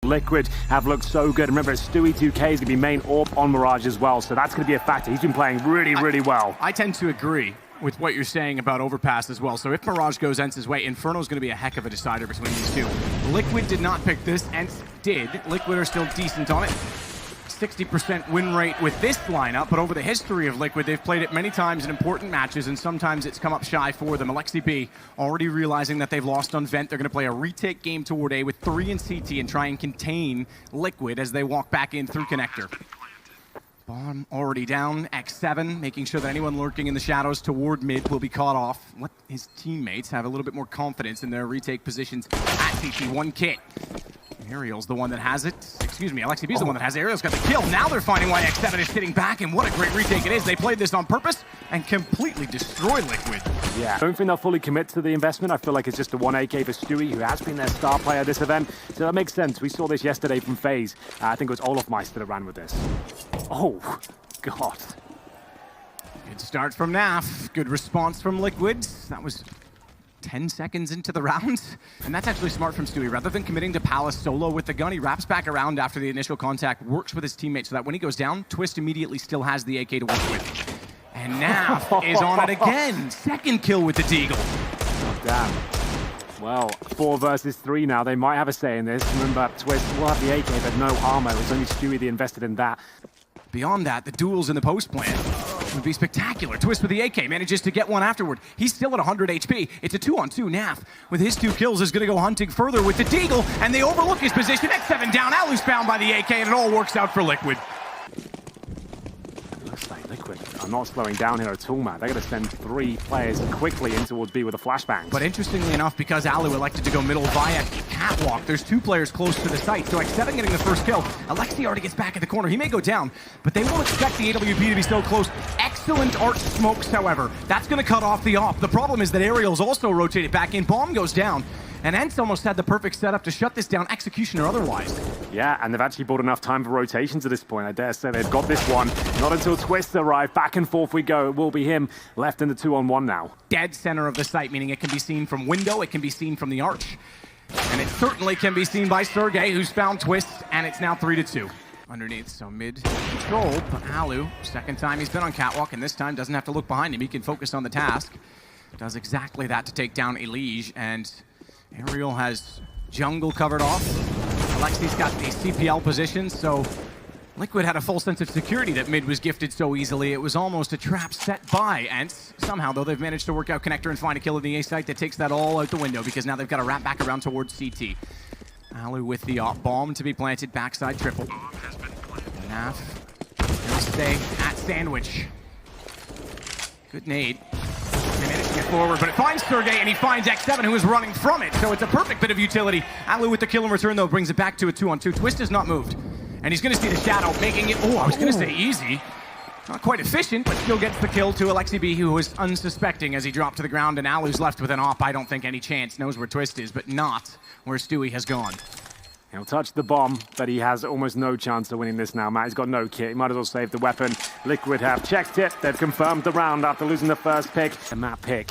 Liquid have looked so good. Remember, Stewie 2K is going to be main AWP on Mirage as well, so that's going to be a factor. He's been playing really well. I tend to agree with what you're saying about Overpass as well. So if Mirage goes Ence's way, Inferno's going to be a heck of a decider between these two. Liquid did not pick this, Ence did. Liquid are still decent on it. 60% win rate with this lineup, but over the history of Liquid, they've played it many times in important matches, and sometimes it's come up shy for them. Alexi B already realizing that they've lost on Vent. They're going to play a retake game toward A with 3 in CT and try and contain Liquid as they walk back in through connector. Bomb already down, X7, making sure that anyone lurking in the shadows toward mid will be caught off. Let his teammates have a little bit more confidence in their retake positions at CT. 1 kit. Ariel's the one that has it. Excuse me, Alexi B's the one that has it. Ariel's got the kill. Now they're finding why X7 is sitting back, and what a great retake it is. They played this on purpose and completely destroyed Liquid. Yeah, I don't think they'll fully commit to the investment. I feel like it's just a 1 AK for Stewie, who has been their star player this event. So that makes sense. We saw this yesterday from FaZe. I think it was Olaf Meister that ran with this. Oh, God. Good start from NAF. Good response from Liquid. That was 10 seconds into the round, and that's actually smart from Stewie. Rather than committing to Palace solo with the gun, he wraps back around after the initial contact, works with his teammates so that when he goes down, Twist immediately still has the AK to work with. And NAF is on it again. Second kill with the Deagle. Oh, damn. Well, 4 versus 3 now. They might have a say in this. Remember, Twist will have the AK, but no armor. It was only Stewie that invested in that. Beyond that, the duels in the post plant would be spectacular. Twist with the AK manages to get one afterward. He's still at 100 HP. It's a 2-on-2. NAF, with his 2 kills, is going to go hunting further with the Deagle, and they overlook his position. X7 down. Alu's found by the AK, and it all works out for Liquid. Looks like Liquid are not slowing down here at all, man. They're going to send 3 players quickly in towards B with a flashbang. But interestingly enough, because Alu elected to go middle via catwalk, there's 2 players close to the site. So X7 getting the first kill. Alexi already gets back at the corner. He may go down, but they won't expect the AWP to be so close. Excellent arch smokes, however. That's going to cut off the op. The problem is that Ariel's also rotated back in. Bomb goes down. And Ence almost had the perfect setup to shut this down, execution or otherwise. Yeah, and they've actually bought enough time for rotations at this point. I dare say they've got this one. Not until Twist arrive. Back and forth we go. It will be him left in the 2-on-1 now. Dead center of the site, meaning it can be seen from window, it can be seen from the arch. And it certainly can be seen by Sergey, who's found Twist, and it's now 3-2. Underneath, so mid control, but Alu, second time he's been on catwalk, and this time doesn't have to look behind him. He can focus on the task. Does exactly that to take down Elige, and Ariel has jungle covered off. Alexi's got the CPL position, so Liquid had a full sense of security that mid was gifted so easily. It was almost a trap set by Ence. Somehow, though, they've managed to work out connector and find a kill in the A site that takes that all out the window, because now they've got to wrap back around towards CT. Alu with the op bomb to be planted, backside triple. NAF gonna stay at sandwich. Good nade. They managed to get forward, but it finds Sergey, and he finds X7, who is running from it. So it's a perfect bit of utility. Alu with the kill in return, though, brings it back to a 2-on-2. Twist has not moved, and he's going to see the shadow, making it, I was going to say easy. Not quite efficient, but still gets the kill to Alexi B, who was unsuspecting as he dropped to the ground, and Alu's left with an op. I don't think any chance. Knows where Twist is, but not where Stewie has gone. He'll touch the bomb, but he has almost no chance of winning this now, Matt. He's got no kit. He might as well save the weapon. Liquid have checked it. They've confirmed the round after losing the first pick. And that pick,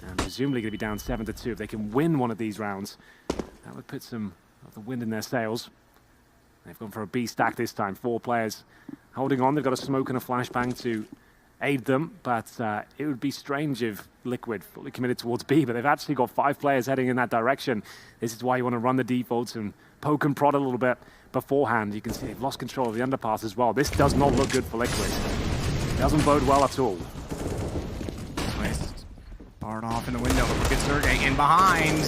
and presumably going to be down 7-2. If they can win one of these rounds, that would put some of the wind in their sails. They've gone for a B stack this time. 4 players holding on. They've got a smoke and a flashbang to aid them, but it would be strange if Liquid fully committed towards B, but they've actually got 5 players heading in that direction. This is why you want to run the defaults and poke and prod a little bit beforehand. You can see they've lost control of the underpass as well. This does not look good for Liquid. It doesn't bode well at all. Twist barred off in the window, but look at Sergey in behind.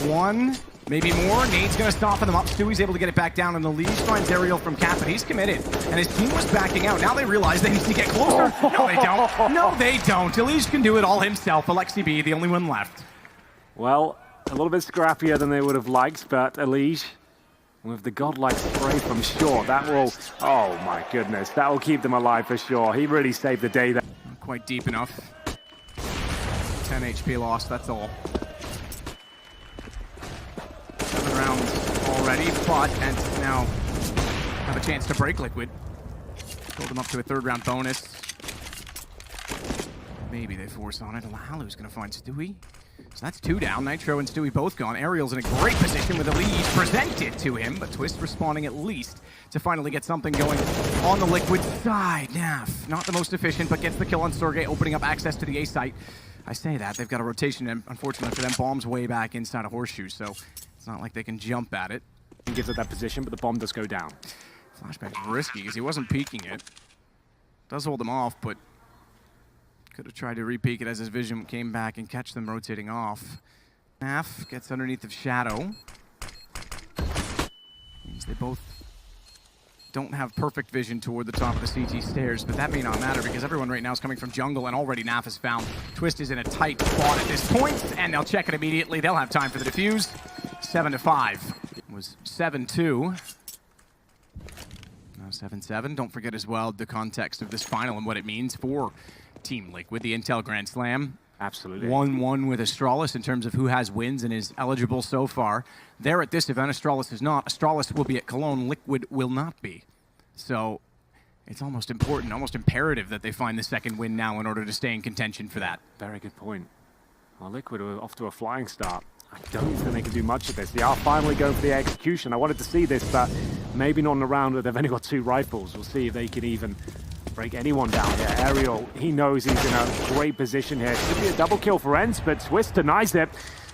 1, maybe more. Nade's going to soften them up. Stewie's able to get it back down, and the lead finds Ariel from cap, but he's committed. And his team was backing out. Now they realize they need to get closer. No, they don't. No, they don't. Elige can do it all himself. Alexi B, the only one left. Well, a little bit scrappier than they would have liked, but Elige, with the godlike spray from short, that will, oh my goodness, that will keep them alive for sure. He really saved the day there. Not quite deep enough. 10 HP lost, that's all. 7 rounds already, but and now have a chance to break Liquid. Build them up to a 3rd round bonus. Maybe they force on it. Alu's going to find Stewie. So that's 2 down. Nitro and Stewie both gone. Ariel's in a great position with Elise presented to him, but Twist responding at least to finally get something going on the Liquid side. Naf, not the most efficient, but gets the kill on Sergey, opening up access to the A site. I say that, they've got a rotation, and unfortunately for them, bomb's way back inside a horseshoe, so it's not like they can jump at it. He gives it that position, but the bomb does go down. Flashback's risky because he wasn't peeking it. Does hold them off, but could have tried to re-peek it as his vision came back and catch them rotating off. Naf gets underneath of Shadow. Means they both don't have perfect vision toward the top of the CT stairs, but that may not matter because everyone right now is coming from jungle, and already Naf is found. Twist is in a tight spot at this point, and they'll check it immediately. They'll have time for the defuse. 7-5. It was 7-2. Now 7-7. Don't forget as well the context of this final and what it means for Team Liquid, the Intel Grand Slam. Absolutely. 1-1 with Astralis in terms of who has wins and is eligible so far. They're at this event, Astralis is not. Astralis will be at Cologne, Liquid will not be. So it's almost important, almost imperative that they find the second win now in order to stay in contention for that. Very good point. Well, Liquid are off to a flying start. I don't think they can do much of this. They are finally going for the execution. I wanted to see this, but maybe not in a round where they've only got 2 rifles. We'll see if they can even break anyone down here. Ariel, he knows he's in a great position here. Should be a double kill for Ence, but Twist denies it.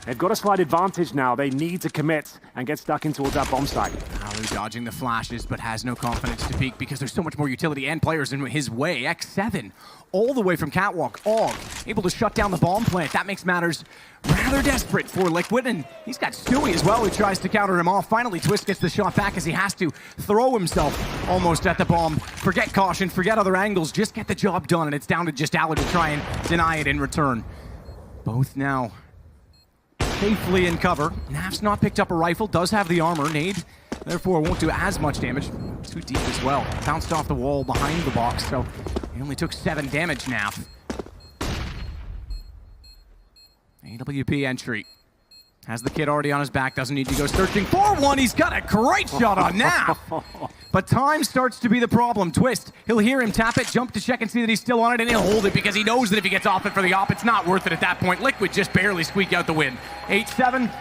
They've got a slight advantage now. They need to commit and get stuck in towards that bomb site. Alu dodging the flashes, but has no confidence to peek because there's so much more utility and players in his way. X7, all the way from Catwalk. Og, able to shut down the bomb plant. That makes matters rather desperate for Liquid, and he's got Stewie as well who tries to counter him off. Finally, Twist gets the shot back as he has to throw himself almost at the bomb. Forget caution, forget other angles, just get the job done, and it's down to just Alu to try and deny it in return. Both now safely in cover. Naf's not picked up a rifle, does have the armor. Nade, therefore, won't do as much damage. Too deep as well. Bounced off the wall behind the box, so he only took 7 damage, Naf. AWP entry. Has the kid already on his back, doesn't need to go searching for one. He's got a great shot on Naf. But time starts to be the problem. Twist, he'll hear him tap it, jump to check and see that he's still on it, and he'll hold it because he knows that if he gets off it for the op, it's not worth it at that point. Liquid just barely squeak out the win. 8-7.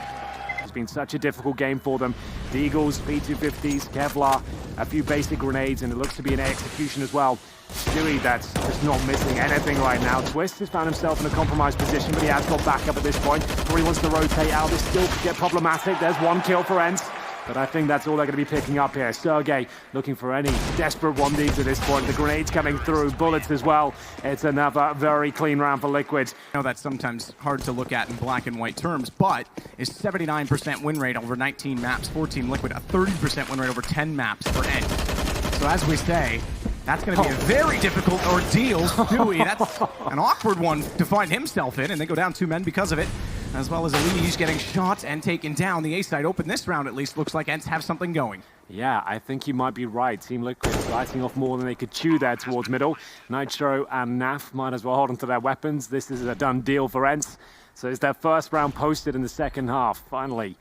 It's been such a difficult game for them. Deagles, P250s, Kevlar, a few basic grenades, and it looks to be an execution as well. Stewie, that's just not missing anything right now. Twist has found himself in a compromised position, but he has got back up at this point. Or he wants to rotate out. This still could get problematic. There's 1 kill for Ence, but I think that's all they're going to be picking up here. Sergey looking for any desperate 1Ds at this point. The grenades coming through, bullets as well. It's another very clean round for Liquid. I know that's sometimes hard to look at in black and white terms, but it's 79% win rate over 19 maps for Team Liquid, a 30% win rate over 10 maps for Ence. So as we say, that's going to be a very difficult ordeal. Stewie, that's an awkward one to find himself in, and they go down 2 men because of it, as well as Elise getting shot and taken down. The A side open this round, at least, looks like Ence have something going. Yeah, I think you might be right. Team Liquid biting off more than they could chew there towards middle. Nitro and Naf might as well hold onto their weapons. This is a done deal for Ence. So it's their first round posted in the second half, finally.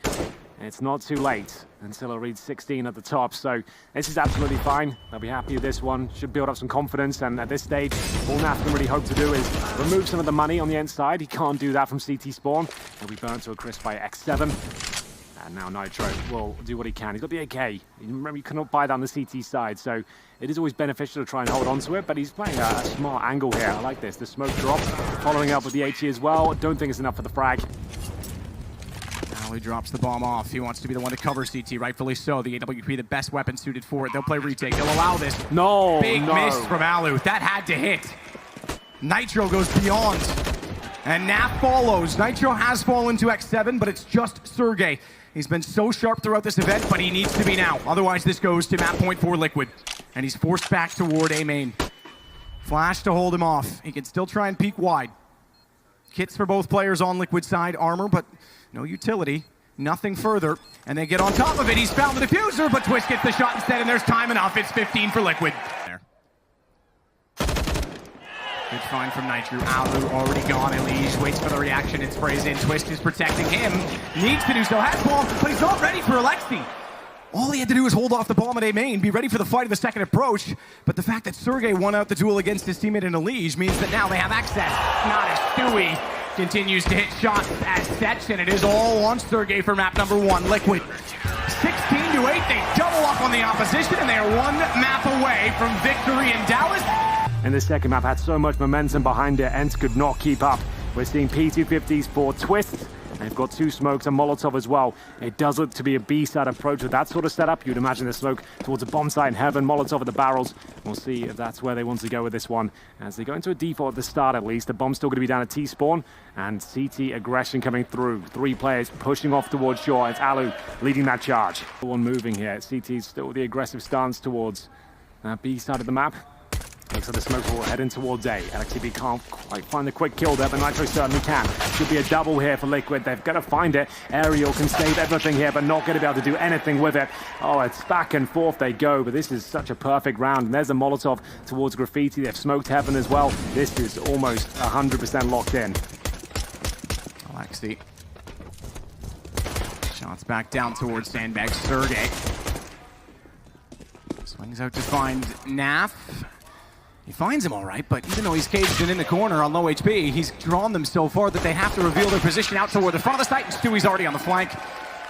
It's not too late until it reads 16 at the top, so this is absolutely fine. They'll be happy with this one. Should build up some confidence, and at this stage, all Naf can really hope to do is remove some of the money on the Ence side. He can't do that from CT spawn. He'll be burnt to a crisp by X7. And now Nitro will do what he can. He's got the AK. Remember, you cannot buy down the CT side, so it is always beneficial to try and hold on to it, but he's playing a smart angle here. I like this. The smoke drop, following up with the HE as well. Don't think it's enough for the frag. He drops the bomb off. He wants to be the one to cover CT, rightfully so. The AWP, the best weapon suited for it. They'll play retake. They'll allow this. Big miss from Alu. That had to hit. Nitro goes beyond. And Naf follows. Nitro has fallen to X7, but it's just Sergey. He's been so sharp throughout this event, but he needs to be now. Otherwise, this goes to map point for Liquid. And he's forced back toward A main. Flash to hold him off. He can still try and peek wide. Kits for both players on Liquid side. Armor, but no utility, nothing further, and they get on top of it. He's found the diffuser, but Twist gets the shot instead, and there's time enough. It's 15 for Liquid. There. Good find from Nitro. Alu already gone. Elise waits for the reaction and sprays in. Twist is protecting him. Needs to do so. Has ball, but he's not ready for Alexi. All he had to do was hold off the bomb at A main, be ready for the fight of the second approach. But the fact that Sergey won out the duel against his teammate in Elise means that now they have access. Not as Stewie Continues to hit shots as such, and it is all on Sergey for map number 1. Liquid 16-8. They double up on the opposition, and they are one map away from victory in Dallas. And the second map had so much momentum behind it, Ence could not keep up. We're seeing P250s for Twist. They've got 2 smokes and Molotov as well. It does look to be a B-side approach with that sort of setup. You'd imagine the smoke towards a bomb site in heaven, Molotov at the barrels. We'll see if that's where they want to go with this one. As they go into a default at the start at least, the bomb's still going to be down at T-spawn, and CT aggression coming through. 3 players pushing off towards shore. It's Alu leading that charge. One moving here. CT's still the aggressive stance towards B-side of the map. Looks like the smoke will head in towards A. LXCB can't quite find the quick kill there, but Nitro certainly can. Should be a double here for Liquid. They've got to find it. Aerial can save everything here, but not going to be able to do anything with it. Oh, it's back and forth they go, but this is such a perfect round. And there's a Molotov towards Graffiti. They've smoked heaven as well. This is almost 100% locked in. Alexi. Shots back down towards Sandbag. Sergey swings out to find Naf. He finds him all right, but even though he's caged in the corner on low HP, he's drawn them so far that they have to reveal their position out toward the front of the site, and Stewie's already on the flank.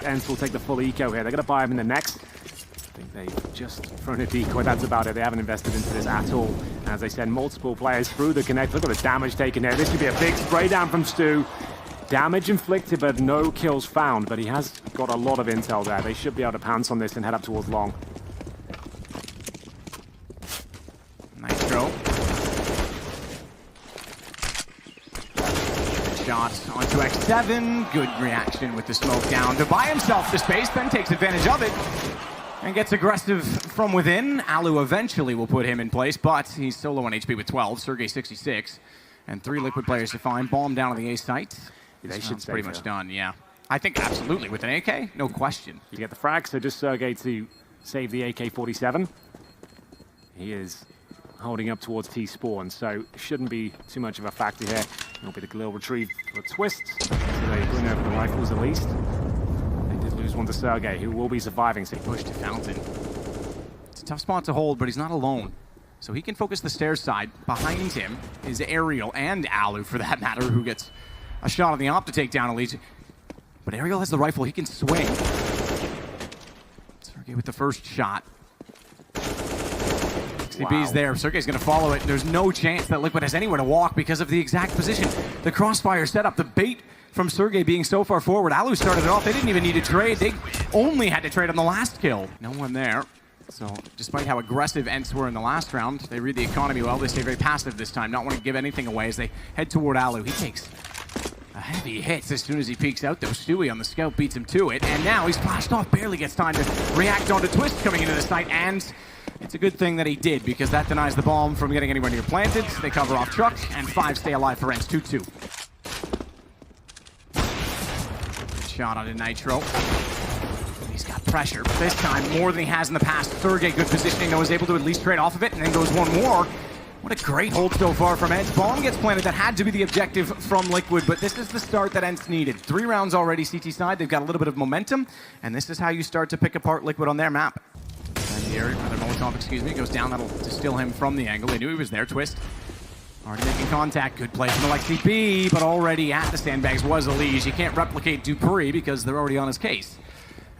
Ence will take the full eco here. They're going to buy him in the next. I think they've just thrown a decoy. That's about it. They haven't invested into this at all. As they send multiple players through the connect. Look at the damage taken here. This could be a big spray down from Stu. Damage inflicted, but no kills found. But he has got a lot of intel there. They should be able to pounce on this and head up towards long. Nitro. Shot onto X7. Good reaction with the smoke down to buy himself the space, then takes advantage of it and gets aggressive from within. Alu eventually will put him in place, but he's still low on HP with 12. Sergey 66. And 3 Liquid players to find. Bomb down on the A site. They should pretty much done, yeah. I think absolutely with an AK, no question. You get the frag, so just Sergey to save the AK-47. He is holding up towards T-spawn, so shouldn't be too much of a factor here. It'll be the little retrieve for Twist. So they bring over the rifles at least. They did lose one to Sergey, who will be surviving, so he pushed to Fountain. It's a tough spot to hold, but he's not alone. So he can focus the stairs side. Behind him is Aerial and Alu, for that matter, who gets a shot on the op to take down Elite. But Aerial has the rifle, he can swing. Sergey with the first shot. XCB's there. Sergey's going to follow it. There's no chance that Liquid has anywhere to walk because of the exact position. The crossfire setup, the bait from Sergey being so far forward. Alu started it off. They didn't even need to trade. They only had to trade on the last kill. No one there. So despite how aggressive Ence were in the last round, they read the economy well. They stay very passive this time, not wanting to give anything away as they head toward Alu. He takes a heavy hit as soon as he peeks out, though. Stewie on the scout beats him to it, and now he's flashed off. Barely gets time to react onto Twist coming into the site, and it's a good thing that he did, because that denies the bomb from getting anywhere near planted. They cover off truck, and 5 stay alive for Ence. 2-2. Shot onto Nitro. He's got pressure, but this time more than he has in the past. Sergey, good positioning, though, was able to at least trade off of it, and then goes one more. What a great hold so far from Ence. Bomb gets planted. That had to be the objective from Liquid, but this is the start that Ence needed. 3 rounds already CT side. They've got a little bit of momentum, and this is how you start to pick apart Liquid on their map. And the area, Molotov, goes down. That'll distill him from the angle. They knew he was there. Twist already making contact. Good play from Alexi B, but already at the sandbags was Elise. You can't replicate Dupree because they're already on his case.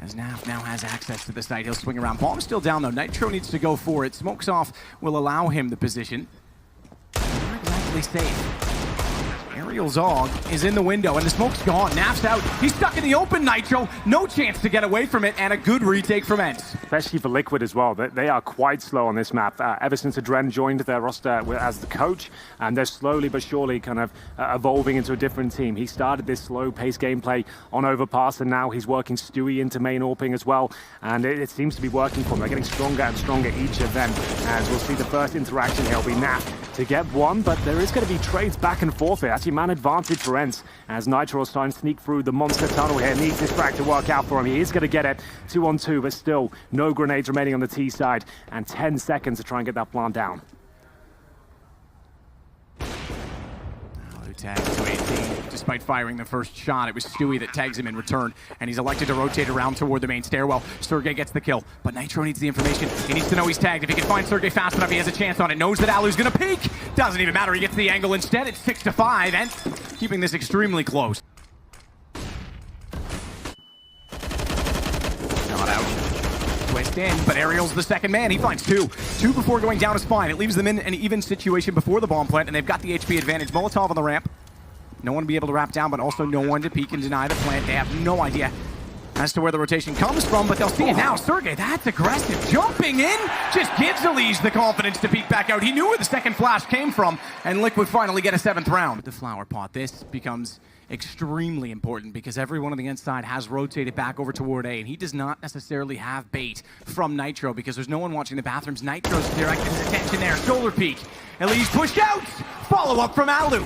As Naf now has access to the site, he'll swing around. Bomb's still down, though. Nitro needs to go for it. Smokes off will allow him the position. Not exactly safe. Aerial Zog is in the window, and the smoke's gone. Naf's out. He's stuck in the open, Nitro. No chance to get away from it, and a good retake from Ence. Especially for Liquid as well. They are quite slow on this map. Ever since Adren joined their roster as the coach, and they're slowly but surely kind of evolving into a different team. He started this slow-paced gameplay on Overpass, and now he's working Stewie into main AWPing as well, and it seems to be working for them. They're getting stronger and stronger each of them, as we'll see the first interaction here will be Naf to get one, but there is going to be trades back and forth here. Actually, man advantage for Ence, as Nitro is trying to sneak through the monster tunnel here. Needs this frag to work out for him. He is going to get it 2-on-2, but still no grenades remaining on the T side, and 10 seconds to try and get that plant down. Tag to 18. Despite firing the first shot, it was Stewie that tags him in return, and he's elected to rotate around toward the main stairwell. Sergey gets the kill, but Nitro needs the information. He needs to know he's tagged. If he can find Sergey fast enough, he has a chance on it. Knows that Alu's gonna peek. Doesn't even matter. He gets the angle instead. It's 6-5. Ence keeping this extremely close. Not out. Twist in, but Ariel's the second man. He finds two. Two before going down a spine. It leaves them in an even situation before the bomb plant, and they've got the HP advantage. Molotov on the ramp. No one to be able to wrap down, but also no one to peek and deny the plant. They have no idea as to where the rotation comes from, but they'll see it now. Sergey, that's aggressive. Jumping in just gives Elise the confidence to peek back out. He knew where the second flash came from, and Liquid finally get a 7th round. The flower pot, this becomes extremely important because everyone on the inside has rotated back over toward A, and he does not necessarily have bait from Nitro because there's no one watching the bathrooms. Nitro's directing his attention there. Shoulder peek. Elise pushed out. Follow up from Alu.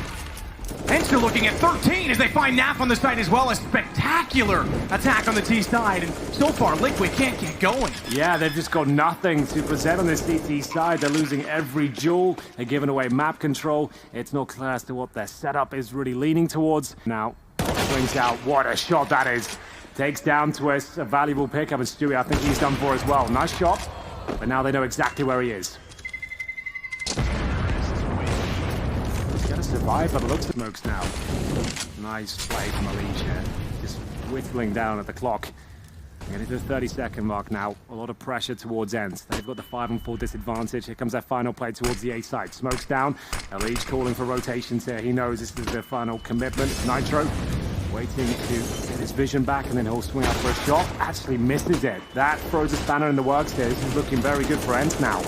Ence are looking at 13 as they find Nap on the side as well. A spectacular attack on the T side, and so far Liquid can't get going. Yeah, they've just got nothing to present on this CT side. They're losing every duel. They're giving away map control. It's not clear as to what their setup is really leaning towards. Now, swings out. What a shot that is. Takes down Twist. A valuable pickup, and Stewie, I think he's done for as well. Nice shot, but now they know exactly where he is. Survive, but it looks at Smokes now. Nice play from Alicia. Just whittling down at the clock. Getting to the 30-second mark now. A lot of pressure towards Ence. They've got the 5 and 4 disadvantage. Here comes their final play towards the A side. Smokes down. Alicia calling for rotations here. He knows this is their final commitment. Nitro waiting to get his vision back, and then he'll swing out for a shot. Actually misses it. That throws a spanner in the works here. This is looking very good for Ence now.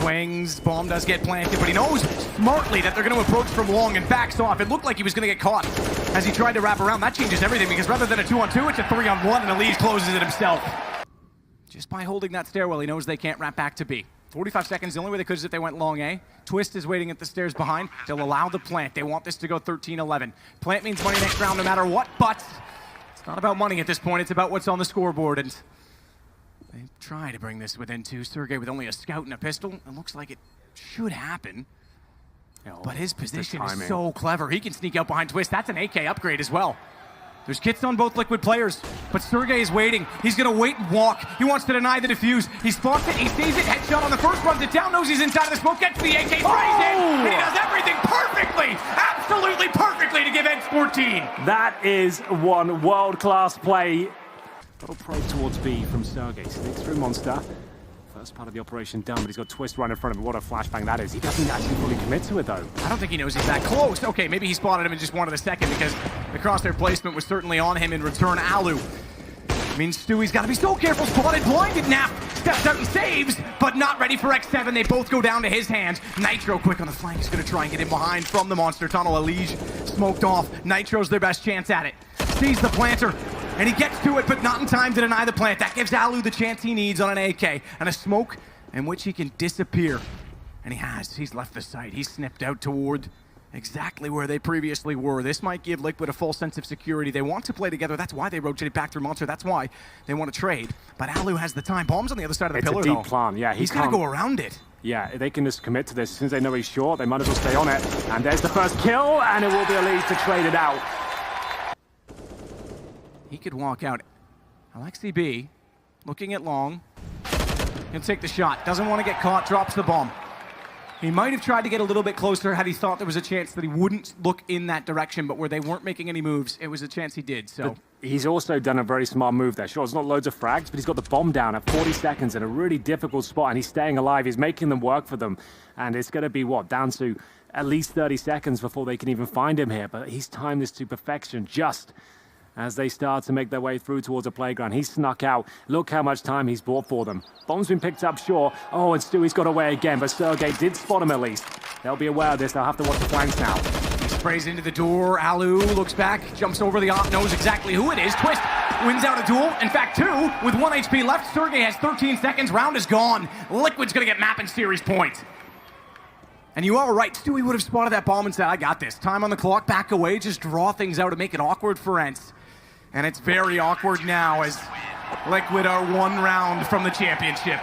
Swings, bomb does get planted, but he knows smartly that they're going to approach from long and backs off. It looked like he was going to get caught as he tried to wrap around. That changes everything because rather than a 2-on-2, it's a 3-on-1, and Elise closes it himself. Just by holding that stairwell, he knows they can't wrap back to B. 45 seconds, the only way they could is if they went long A. Twist is waiting at the stairs behind. They'll allow the plant. They want this to go 13-11. Plant means money next round no matter what, but it's not about money at this point. It's about what's on the scoreboard, and they try to bring this within 2. Sergey with only a scout and a pistol. It looks like it should happen. But his position is so clever. He can sneak out behind Twist. That's an AK upgrade as well. There's kits on both Liquid players, but Sergey is waiting. He's going to wait and walk. He wants to deny the defuse. He spots it. He sees it. Headshot on the first. Runs it down. Knows he's inside of the smoke. Gets the AK. Sprays it. And he does everything perfectly. Absolutely perfectly to give Ence 14. That is one world-class play. Little probe towards B from Sergey. Sneaks through Monster. First part of the operation done, but he's got Twist right in front of him. What a flashbang that is. He doesn't actually fully commit to it, though. I don't think he knows he's that close. Okay, maybe he spotted him and just wanted a second because the crosshair placement was certainly on him in return. Alu means Stewie's got to be so careful. Spotted, blinded. Nap steps out and saves, but not ready for X7. They both go down to his hands. Nitro quick on the flank. He's going to try and get in behind from the monster tunnel. Elige smoked off. Nitro's their best chance at it. Sees the planter. And he gets to it, but not in time to deny the plant. That gives Alu the chance he needs on an AK. And a smoke in which he can disappear. And he has. He's left the site. He's snipped out toward exactly where they previously were. This might give Liquid a full sense of security. They want to play together. That's why they rotated back through Monster. That's why they want to trade. But Alu has the time. Bomb's on the other side of the pillar, though. It's a deep plan. Yeah, he's got to go around it. Yeah, they can just commit to this. As soon as they know he's short, they might as well stay on it. And there's the first kill, and it will be Elise to trade it out. He could walk out. Alexi B, looking at long. He'll take the shot. Doesn't want to get caught. Drops the bomb. He might have tried to get a little bit closer had he thought there was a chance that he wouldn't look in that direction, but where they weren't making any moves, it was a chance he did. So but he's also done a very smart move there. Sure, it's not loads of frags, but he's got the bomb down at 40 seconds in a really difficult spot, and he's staying alive. He's making them work for them. And it's going to be, what, down to at least 30 seconds before they can even find him here. But he's timed this to perfection just as they start to make their way through towards a playground. He's snuck out. Look how much time he's bought for them. Bomb's been picked up, sure. Oh, and Stewie's got away again, but Sergey did spot him at least. They'll be aware of this. They'll have to watch the flanks now. He sprays into the door. Alu looks back, jumps over the op, knows exactly who it is. Twist wins out a duel. In fact, 2 with 1 HP left. Sergey has 13 seconds. Round is gone. Liquid's going to get map and series point. And you are right. Stewie would have spotted that bomb and said, I got this. Time on the clock, back away, just draw things out and make it awkward for Ence. And it's very awkward now as Liquid are 1 round from the championship.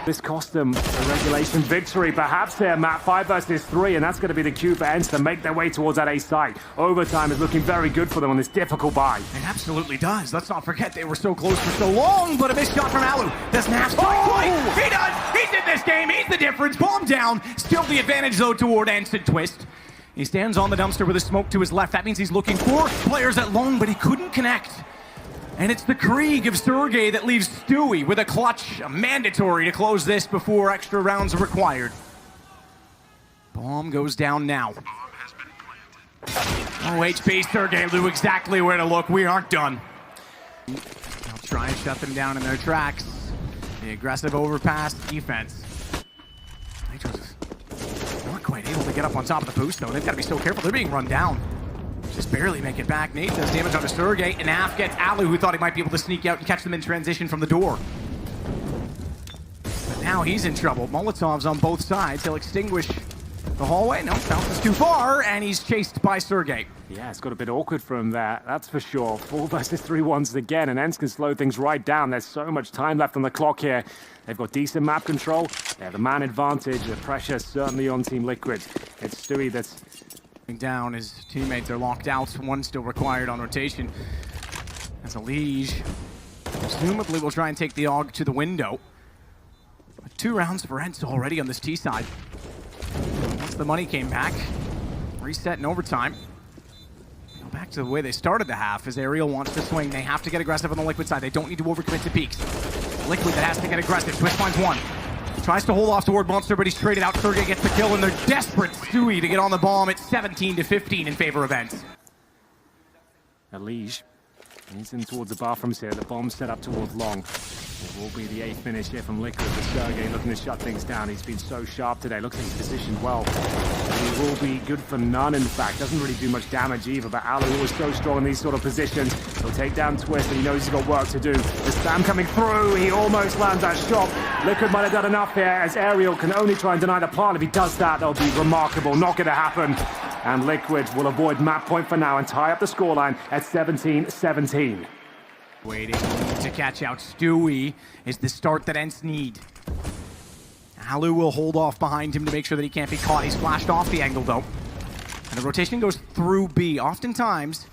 This cost them a regulation victory, perhaps here, Matt. 5 versus 3, and that's going to be the cue for Ence to make their way towards that A site. Overtime is looking very good for them on this difficult buy. It absolutely does. Let's not forget they were so close for so long, but a missed shot from Alu. Doesn't have to quite. He does! He's in this game. He's the difference. Bomb down. Still the advantage, though, toward Ence and Twist. He stands on the dumpster with a smoke to his left. That means he's looking for players at long, but he couldn't connect. And it's the Krieg of Sergey that leaves Stewie with a clutch, mandatory to close this before extra rounds are required. Bomb goes down now. Oh, HP, Sergey knew exactly where to look. We aren't done. I'll try and shut them down in their tracks. The aggressive overpass defense. Nitro's not quite able to get up on top of the boost, though. They've got to be so careful. They're being run down. Just barely make it back. Nate does damage onto Sergey, and Af gets Alu, who thought he might be able to sneak out and catch them in transition from the door. But now he's in trouble. Molotovs on both sides. He'll extinguish the hallway. No, bounces too far, and he's chased by Sergey. Yeah, it's got a bit awkward for him there, that's for sure. 4 versus 3 once again, and Ence can slow things right down. There's so much time left on the clock here. They've got decent map control. They have the man advantage. The pressure certainly on Team Liquid. It's Stewie that's down. His teammates are locked out. One still required on rotation. As a liege, presumably will try and take the AUG to the window. But 2 rounds for Ence already on this T side. Once the money came back, reset in overtime. Go back to the way they started the half. As Aerial wants to swing, they have to get aggressive on the Liquid side. They don't need to overcommit to peaks. Liquid that has to get aggressive. Twist finds one. Tries to hold off toward Monster, but he's traded out. Sergey gets the kill, and they're desperate. Stewie to get on the bomb. It's 17-15 in favor of Ence. Liege. He's in towards the bathrooms here. The bomb set up towards long. It will be the 8th finish here from Liquid with Sergey looking to shut things down. He's been so sharp today. Looks like he's positioned well. He will be good for none, in fact. Doesn't really do much damage either, but Alu always so strong in these sort of positions. He'll take down Twist, and he knows he's got work to do. The Sam coming through. He almost lands that shot. Liquid might have done enough here, as Aerial can only try and deny the plant. If he does that, that'll be remarkable. Not going to happen. And Liquid will avoid map point for now and tie up the scoreline at 17-17. Waiting to catch out Stewie is the start that Ence need. Alu will hold off behind him to make sure that he can't be caught. He's flashed off the angle, though. And the rotation goes through B. Oftentimes,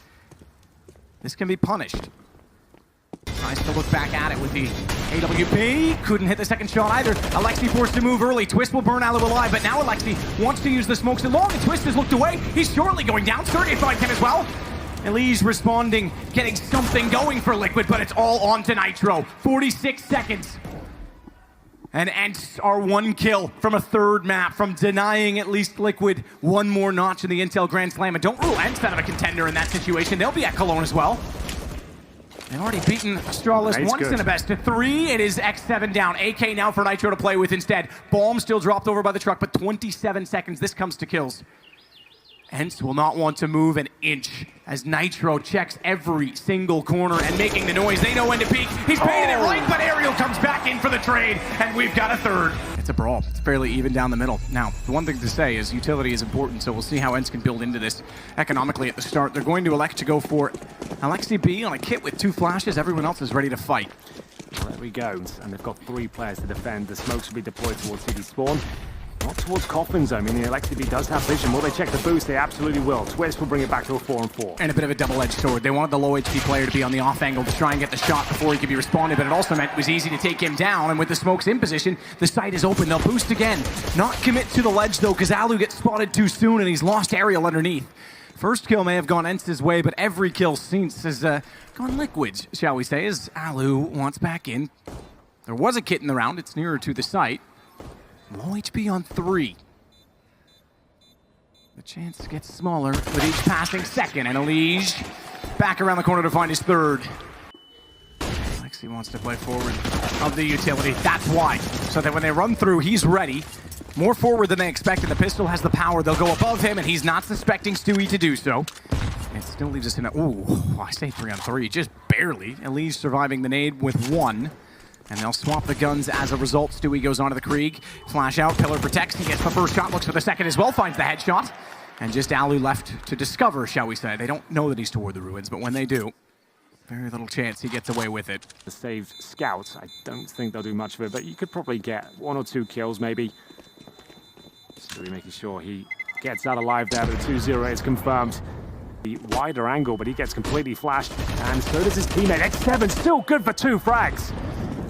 this can be punished. Tries to look back at it with the AWP. Couldn't hit the second shot either. Alexi forced to move early. Twist will burn Alu alive, but now Alexi wants to use the smokes along, and Twist has looked away. He's shortly going down. Sergey finds him as well. Elise responding, getting something going for Liquid, but it's all on to Nitro. 46 seconds. And Ence are 1 kill from a 3rd map, from denying at least Liquid 1 more notch in the Intel Grand Slam. And don't rule Ence out of a contender in that situation. They'll be at Cologne as well. They've already beaten Astralis once in a best of 3. It is X7 down. AK now for Nitro to play with instead. Bomb still dropped over by the truck, but 27 seconds. This comes to kills. Ence will not want to move an inch as Nitro checks every single corner and making the noise. They know when to peek. He's baited it right, but Aerial comes back in for the trade, and we've got a 3rd. It's a brawl. It's fairly even down the middle. Now, the one thing to say is utility is important, so we'll see how Ence can build into this economically at the start. They're going to elect to go for Alexi B on a kit with 2 flashes. Everyone else is ready to fight. Well, there we go. And they've got 3 players to defend. The smokes will be deployed towards CD spawn. Not towards Coffins, I mean, the Alexi B does have vision. Will they check the boost? They absolutely will. Twist will bring it back to a 4-4. And a bit of a double-edged sword. They wanted the low HP player to be on the off angle to try and get the shot before he could be responded, but it also meant it was easy to take him down, and with the smokes in position, the site is open. They'll boost again. Not commit to the ledge, though, because Alu gets spotted too soon, and he's lost Aerial underneath. First kill may have gone Ence's way, but every kill since has gone Liquid's, shall we say, as Alu wants back in. There was a kit in the round. It's nearer to the site. Low HP on 3. The chance gets smaller with each passing second, and Elige back around the corner to find his 3rd. Alexi wants to play forward of the utility. That's why. So that when they run through, he's ready. More forward than they expected. The pistol has the power. They'll go above him, and he's not suspecting Stewie to do so. It still leaves us in a... Ooh, I say 3-on-3, just barely. Elige surviving the nade with 1. And they'll swap the guns as a result. Stewie goes onto the Krieg. Flash out, Pillar protects. He gets the first shot, looks for the second as well, finds the headshot. And just Alu left to discover, shall we say. They don't know that he's toward the ruins, but when they do, Very little chance he gets away with it. The saved scouts, I don't think they'll do much of it, but you could probably get 1 or 2 kills maybe. So we're making sure he gets out alive there, but the 2-0 is confirmed. The wider angle, but he gets completely flashed, and so does his teammate. X7 still good for 2 frags.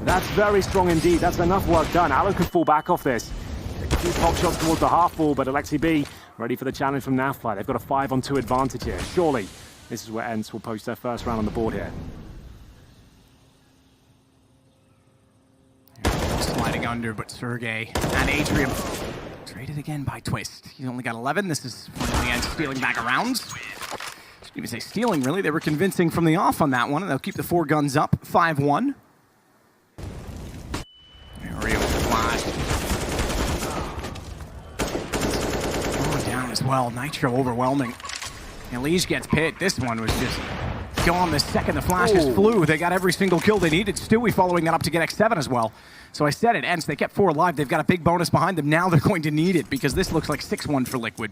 That's very strong indeed. That's enough work done. Alu can fall back off this. A few pop shots towards the half wall, but Alexi B ready for the challenge from Nafly. They've got a 5-on-2 advantage here. Surely this is where Ence will post their first round on the board here. Sliding under, but Sergey and Adrian traded again by Twist. He's only got 11. This is finally Ence stealing back around. Shouldn't even say stealing, really. They were convincing from the off on that one, and they'll keep the 4 guns up. 5-1. Aerial flash. Going down as well. Nitro overwhelming. Elise gets pit. This one was just gone the second the flashes flew. They got every single kill they needed. Stewie following that up to get X7 as well. So I said it, Ence, they kept 4 alive. They've got a big bonus behind them. Now they're going to need it because this looks like 6-1 for Liquid.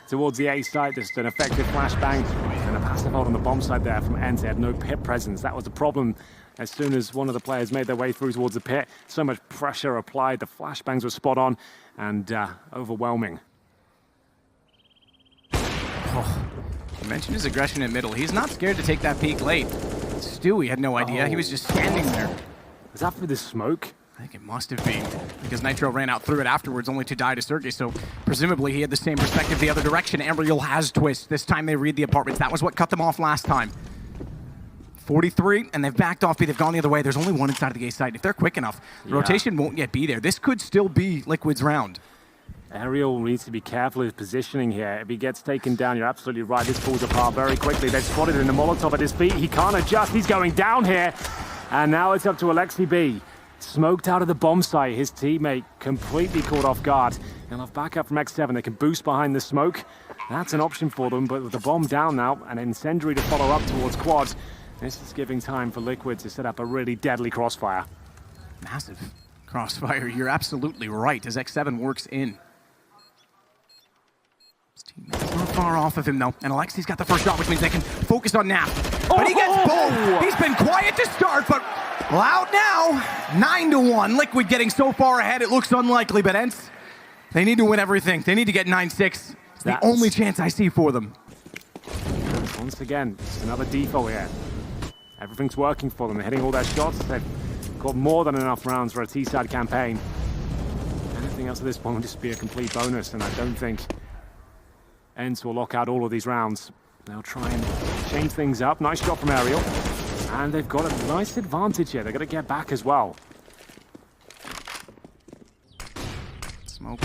Towards the A side, just an effective flashbang and a passive hold on the bomb side there from Ence. They had no pit presence. That was the problem. As soon as one of the players made their way through towards the pit, so much pressure applied. The flashbangs were spot on and overwhelming. You mentioned his aggression in middle. He's not scared to take that peek late. Stewie had no idea. He was just standing there. Is that for the smoke? I think it must have been, because Nitro ran out through it afterwards, only to die to Sergey, so presumably he had the same perspective the other direction. Ambriel has Twist. This time they read the apartments. That was what cut them off last time. 43, and they've backed off B. They've gone the other way. There's only one inside of the A side. If they're quick enough, the rotation won't yet be there. This could still be Liquid's round. Ariel needs to be careful of his positioning here. If he gets taken down, you're absolutely right. This falls apart very quickly. They've spotted him in the Molotov at his feet. He can't adjust. He's going down here. And now it's up to Alexi B. Smoked out of the bomb site. His teammate completely caught off guard. He'll have backup from X7. They can boost behind the smoke. That's an option for them, but with the bomb down now, an incendiary to follow up towards quad. This is giving time for Liquid to set up a really deadly crossfire. Massive crossfire. You're absolutely right, as X7 works in. His teammate's not far off of him, though. And Alexi's got the first shot, which means they can focus on Nap. But he gets both. He's been quiet to start, but loud now. 9-1. Liquid getting so far ahead, it looks unlikely, but Ence, they need to win everything. They need to get 9-6. It's the only chance I see for them. Once again, it's another default here. Everything's working for them. They're hitting all their shots. They've got more than enough rounds for a T-side campaign. Anything else at this point will just be a complete bonus, and I don't think Ence will lock out all of these rounds. They'll try and change things up. Nice shot from Ariel. And they've got a nice advantage here. They're going to get back as well. Smoke.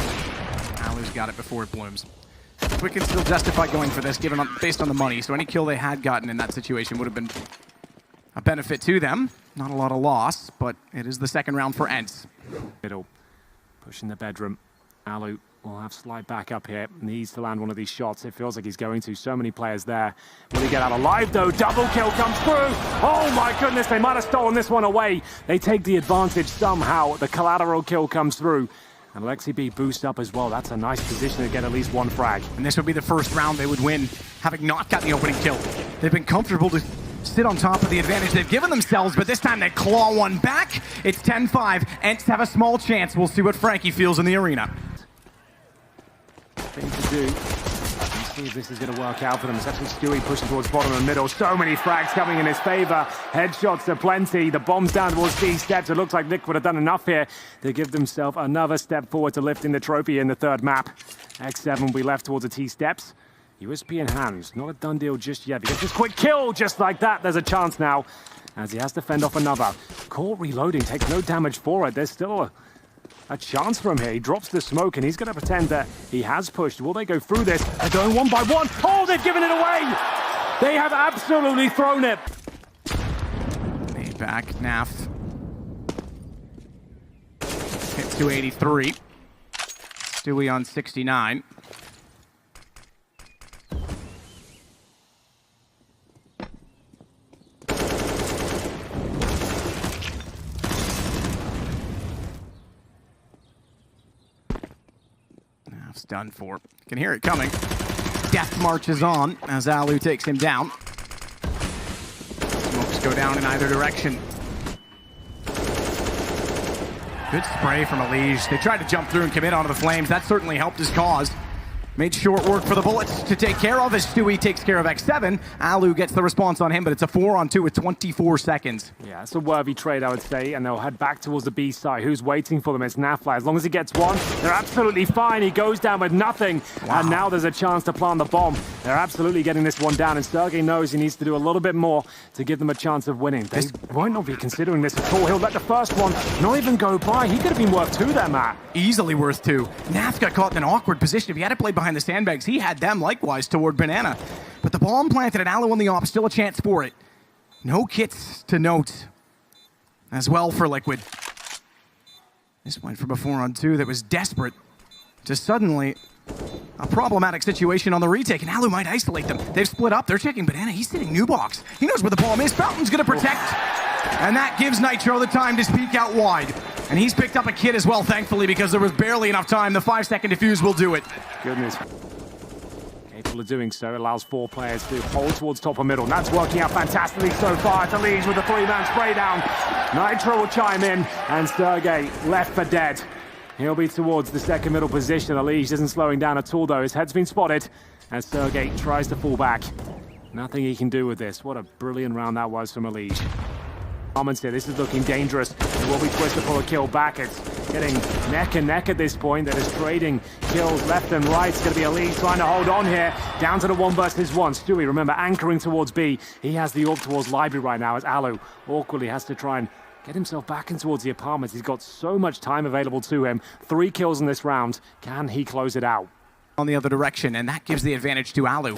Alu's got it before it blooms. We can still justify going for this based on the money. So any kill they had gotten in that situation would have been a benefit to them. Not a lot of loss, but it is the second round for Ence. Middle, pushing the bedroom. Alu will have slide back up here. Needs to land one of these shots. It feels like he's going to. So many players there. Will he get out alive though? Double kill comes through. Oh my goodness, they might have stolen this one away. They take the advantage somehow. The collateral kill comes through. And Alexi B boost up as well. That's a nice position to get at least one frag. And this would be the first round they would win, having not gotten the opening kill. They've been comfortable to sit on top of the advantage they've given themselves, but this time they claw one back. It's 10-5. Ence have a small chance. We'll see what Frankie feels in the arena. Thing to do. Let's see if this is going to work out for them. It's actually Stewie pushing towards bottom and middle. So many frags coming in his favor. Headshots are plenty. The bomb's down towards D steps. It looks like Liquid have done enough here to give themselves another step forward to lifting the trophy in the third map. X7 will be left towards the T steps. USP in hands. Not a done deal just yet. He gets this quick kill just like that. There's a chance now as he has to fend off another. Caught reloading. Takes no damage for it. There's still a chance for him here. He drops the smoke and he's going to pretend that he has pushed. Will they go through this? They're going one by one. Oh, they've given it away. They have absolutely thrown it. Made back, Naf. Hit 283. Stewie on 69. Naf's done for. Can hear it coming. Death marches on as Alu takes him down. go down in either direction. Good spray from Elige. They tried to jump through and commit onto the flames. That certainly helped his cause. Made short work for the bullets to take care of as Stewie takes care of X7. Alu gets the response on him, but it's a 4-on-2 with 24 seconds. Yeah, it's a worthy trade, I would say, and they'll head back towards the B side. Who's waiting for them? It's Nafla. As long as he gets one, they're absolutely fine. He goes down with nothing, and now there's a chance to plant the bomb. They're absolutely getting this one down, and Sergey knows he needs to do a little bit more to give them a chance of winning. They might not be considering this at all. He'll let the first one not even go by. He could have been worth 2 there, Matt. Easily worth 2. Naf got caught in an awkward position. If he had to play behind the sandbags, he had them likewise toward Banana. But the bomb planted at Alu on the op, still a chance for it. No kits to note as well for Liquid. This went from a 4-on-2 that was desperate to suddenly a problematic situation on the retake, and Alu might isolate them. They've split up. They're checking Banana. He's sitting new box. He knows where the bomb is. Fountain's going to protect. And that gives Nitro the time to speak out wide. And he's picked up a kit as well, thankfully, because there was barely enough time. The 5-second defuse will do it. Goodness. Capable of doing so, allows 4 players to hold towards top or middle. And that's working out fantastically so far. It's Elige with a 3-man spray down. Nitro will chime in, and Sergey left for dead. He'll be towards the second middle position. Elige isn't slowing down at all, though. His head's been spotted as Sergey tries to fall back. Nothing he can do with this. What a brilliant round that was from Elige. Comments here, this is looking dangerous. It will be Twist to pull a kill back. It's getting neck and neck at this point. They're just trading kills left and right. It's going to be Elige trying to hold on here. Down to the 1 versus 1. Stewie, remember, anchoring towards B. He has the AWP towards Library right now as Alu awkwardly has to try and get himself back in towards the apartments. He's got so much time available to him. 3 kills in this round. Can he close it out? On the other direction, and that gives the advantage to Alu.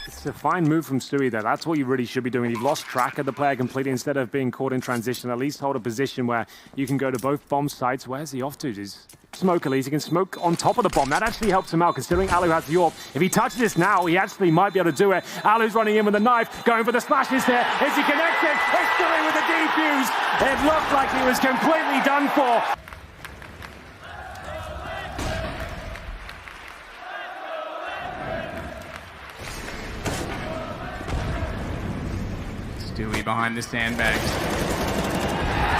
It's a fine move from Stewie there. That's what you really should be doing. You've lost track of the player completely. Instead of being caught in transition, at least hold a position where you can go to both bomb sites. Where's he off to? Is smoke Elise. He can smoke on top of the bomb. That actually helps him out, considering Alu has the AWP. If he touches this now, he actually might be able to do it. Alu's running in with a knife, going for the slashes here. Is he connected? It's Stewie with the defuse. It looked like he was completely done for. Stewie behind the sandbags.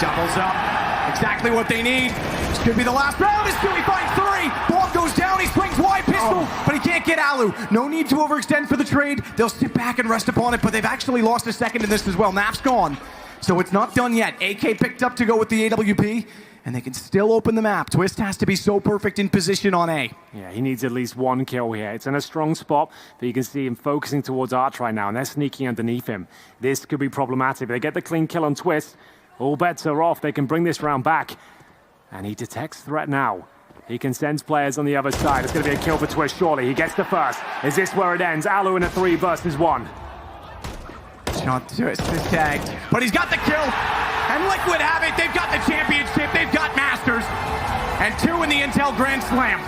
Doubles up. Exactly what they need. This could be the last round as Stewie finds 3. Bomb goes down. He swings wide pistol, but he can't get Alu. No need to overextend for the trade. They'll sit back and rest upon it, but they've actually lost a second in this as well. Naf's gone, so it's not done yet. AK picked up to go with the AWP, and they can still open the map. Twist has to be so perfect in position on A. Yeah, he needs at least 1 kill here. It's in a strong spot, but you can see him focusing towards Arch right now, and they're sneaking underneath him. This could be problematic. They get the clean kill on Twist. All bets are off. They can bring this round back. And he detects threat now. He can sense players on the other side. It's going to be a kill for Twist, surely. He gets the first. Is this where it ends? Alu in a 3 versus 1. Not Twist is tagged, but he's got the kill. And Liquid have it. They've got the championship. They've got Masters. And 2 in the Intel Grand Slam.